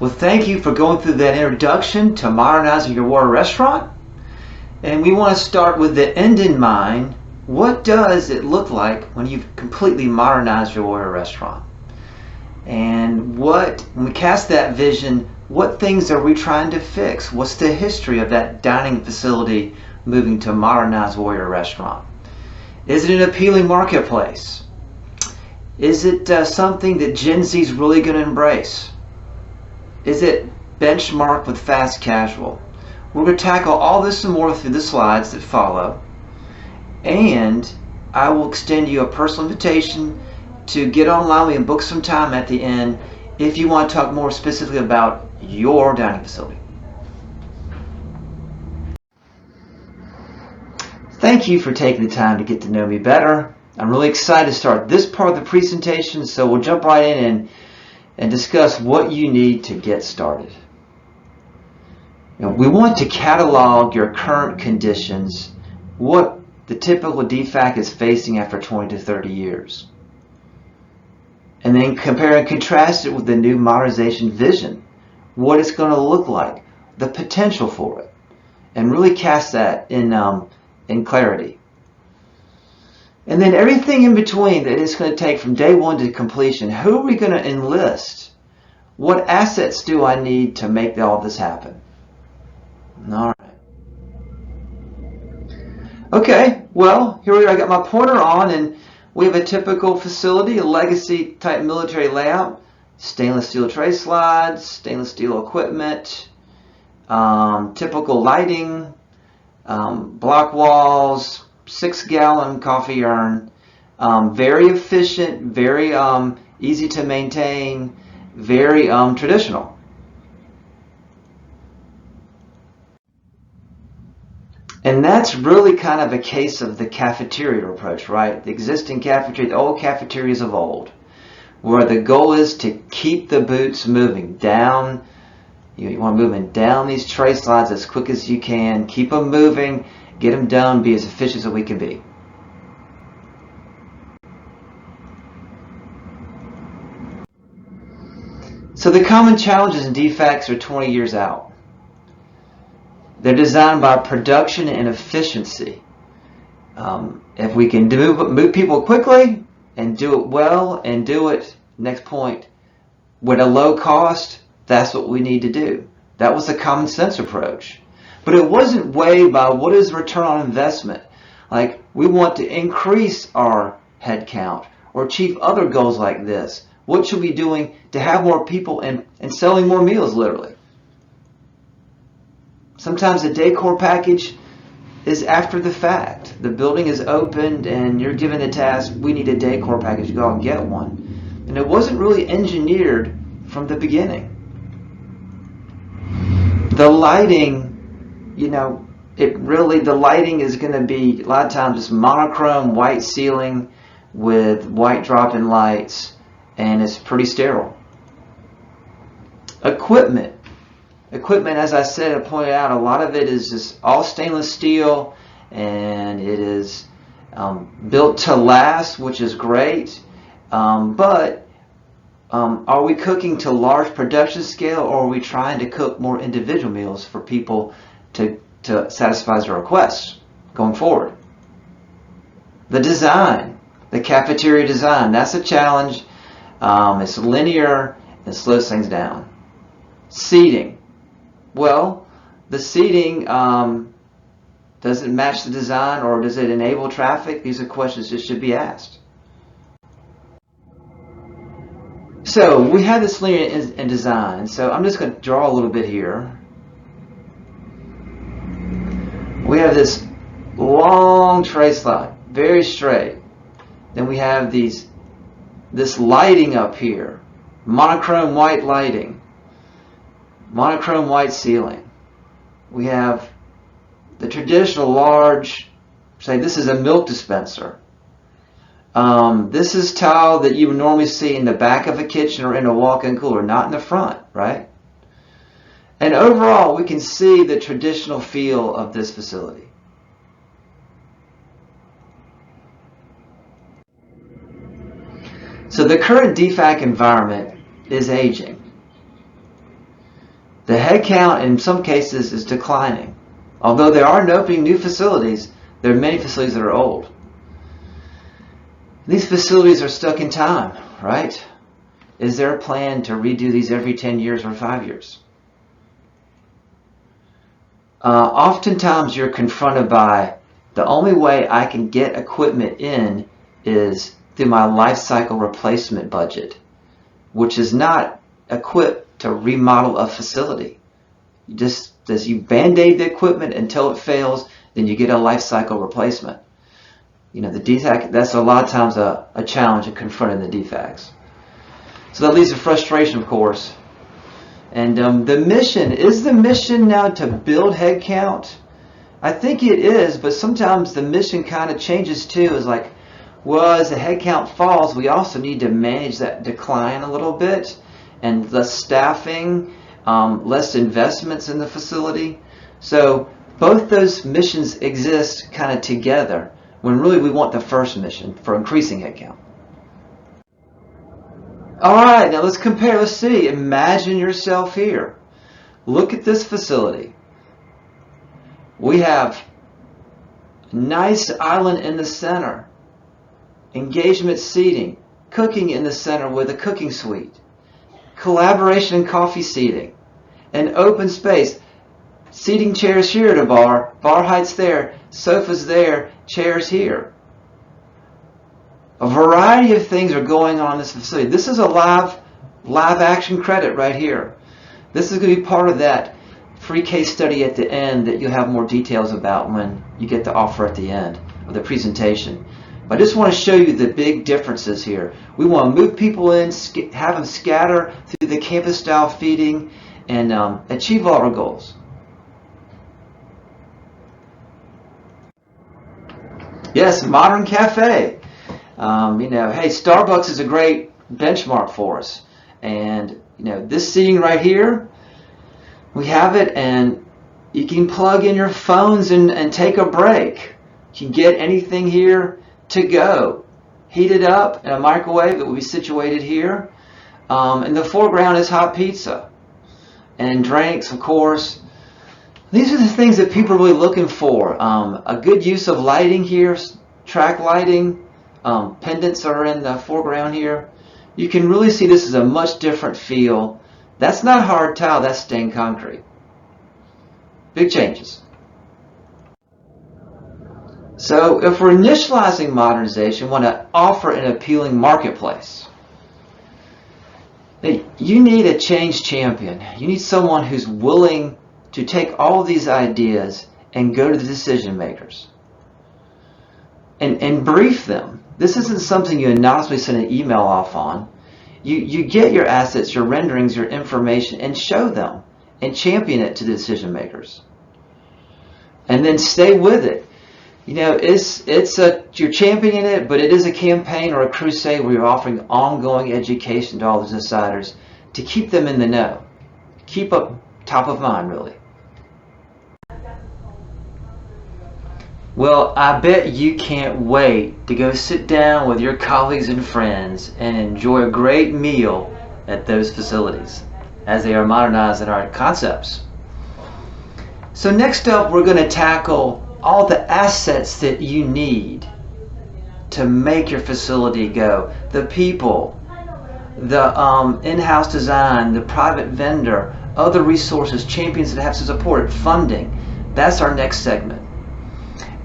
Well, thank you for going through that introduction to modernizing your water restaurant. And we want to start with the end in mind. What does it look like when you've completely modernized your water restaurant? And when we cast that vision, what things are we trying to fix? What's the history of that dining facility moving to a modernized warrior restaurant? Is it an appealing marketplace? Is it something that Gen Z is really going to embrace? Is it benchmarked with fast casual? We're going to tackle all this and more through the slides that follow. And I will extend you a personal invitation to get online and book some time at the end if you want to talk more specifically about your dining facility. Thank you for taking the time to get to know me better. I'm really excited to start this part of the presentation, so we'll jump right in and discuss what you need to get started. We want to catalog your current conditions, what the typical DFAC is facing after 20 to 30 years. And then compare and contrast it with the new modernization vision, what it's going to look like, the potential for it, and really cast that in clarity. And then everything in between that it's going to take from day one to completion. Who are we going to enlist? What assets do I need to make all this happen? All right. Okay, well, here we are. I got my pointer on, and we have a typical facility, a legacy type military layout. Stainless steel tray slides, stainless steel equipment, typical lighting, block walls, 6-gallon coffee urn, very efficient, very easy to maintain, very traditional. And that's really kind of a case of the cafeteria approach, right? The existing cafeteria, the old cafeterias of old, where the goal is to keep the boots moving down. You want to move them down these tray slides as quick as you can, keep them moving, get them done, be as efficient as we can be. So the common challenges in DFACs are 20 years out. They're designed by production and efficiency. If we can move people quickly and do it well and do it, next point, with a low cost, that's what we need to do. That was the common sense approach. But it wasn't weighed by what is return on investment. Like, we want to increase our head count or achieve other goals like this. What should we be doing to have more people and selling more meals, literally? Sometimes a decor package is after the fact. The building is opened and you're given the task, we need a decor package, go out and get one. And it wasn't really engineered from the beginning. The lighting, the lighting is going to be a lot of times just monochrome white ceiling with white drop-in lights, and it's pretty sterile. Equipment, as I said, I pointed out, a lot of it is just all stainless steel, and it is built to last, which is great. But are we cooking to large production scale, or are we trying to cook more individual meals for people to satisfy their requests going forward? The design, the cafeteria design, that's a challenge. It's linear and slows things down. Seating. Well, the seating, does it match the design, or does it enable traffic? These are questions that should be asked. So we have this linear in design. So I'm just going to draw a little bit here. We have this long tray slide, very straight. Then we have this lighting up here, monochrome white lighting, monochrome white ceiling. We have the traditional large, say this is a milk dispenser. This is tile that you would normally see in the back of a kitchen or in a walk-in cooler, not in the front, right? And overall, we can see the traditional feel of this facility. So the current DFAC environment is aging. The headcount in some cases is declining. Although there are opening new facilities, there are many facilities that are old. These facilities are stuck in time, right? Is there a plan to redo these every 10 years or 5 years? Oftentimes you're confronted by the only way I can get equipment in is through my life cycle replacement budget, which is not equipped to remodel a facility. You band-aid the equipment until it fails, then you get a life cycle replacement. The DFAC, that's a lot of times a challenge in confronting the DFACs. So that leads to frustration, of course. And is the mission now to build headcount? I think it is, but sometimes the mission kind of changes too. It's like, well, as the headcount falls, we also need to manage that decline a little bit, and less staffing, less investments in the facility. So both those missions exist kind of together, when really we want the first mission for increasing headcount. All right, now let's compare. Let's see. Imagine yourself here. Look at this facility. We have a nice island in the center, engagement seating, cooking in the center with a cooking suite, collaboration and coffee seating, an open space, seating chairs here at a bar heights there, sofas there, chairs here. A variety of things are going on in this facility. This is a live action credit right here. This is going to be part of that free case study at the end that you'll have more details about when you get the offer at the end of the presentation. But I just want to show you the big differences here. We want to move people in, have them scatter through the campus style feeding, and achieve all our goals. Yes, modern cafe. Hey, Starbucks is a great benchmark for us. And, this seating right here, we have it, and you can plug in your phones and take a break. You can get anything here to go. Heat it up in a microwave that will be situated here. In the foreground is hot pizza. And drinks, of course. These are the things that people are really looking for. A good use of lighting here, track lighting. Pendants are in the foreground here. You can really see this is a much different feel. That's not hard tile, that's stained concrete. Big changes. So if we're initializing modernization, we want to offer an appealing marketplace. You need a change champion. You need someone who's willing to take all of these ideas and go to the decision makers and brief them. This isn't something you anonymously send an email off on. You get your assets, your renderings, your information, and show them and champion it to the decision makers. And then stay with it. You're championing it, but it is a campaign or a crusade where you're offering ongoing education to all the deciders to keep them in the know. Keep up top of mind, really. Well, I bet you can't wait to go sit down with your colleagues and friends and enjoy a great meal at those facilities as they are modernizing our concepts. So next up, we're going to tackle all the assets that you need to make your facility go. The people, the in-house design, the private vendor, other resources, champions that have to support it, funding. That's our next segment.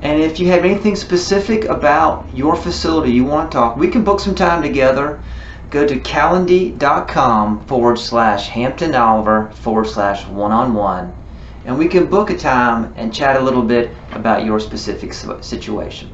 And if you have anything specific about your facility you want to talk, we can book some time together. Go to calendly.com/Hampton Oliver/one-on-one, and we can book a time and chat a little bit about your specific situation.